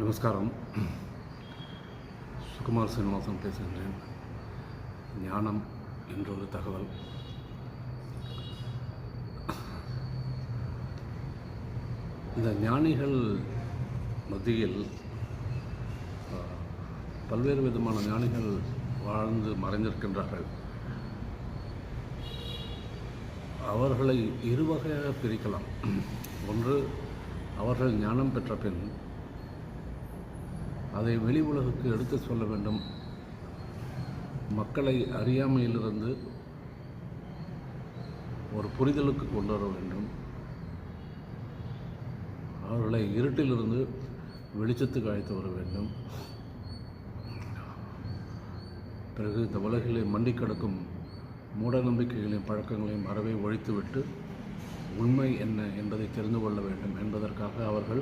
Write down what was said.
நமஸ்காரம். சுகுமார் சீனிவாசன் பேசுகின்றேன். ஞானம் என்றொரு தகவல். இந்த ஞானிகள் மத்தியில் பல்வேறு விதமான ஞானிகள் வாழ்ந்து மறைந்திருக்கின்றார்கள். அவர்களை இருவகையாக பிரிக்கலாம். ஒன்று, அவர்கள் ஞானம் பெற்ற பின் அதை வெளி உலகுக்கு எடுத்து சொல்ல வேண்டும், மக்களை அறியாமையிலிருந்து ஒரு புரிதலுக்கு கொண்டு வர வேண்டும், அவர்களை இருட்டிலிருந்து வெளிச்சத்துக்கு அழைத்து வர வேண்டும். பிறகு இந்த உலகிலே மண்டி கிடக்கும் மூட நம்பிக்கைகளையும் பழக்கங்களையும் அறவே ஒழித்துவிட்டு உண்மை என்ன என்பதை தெரிந்து கொள்ள வேண்டும் என்பதற்காக அவர்கள்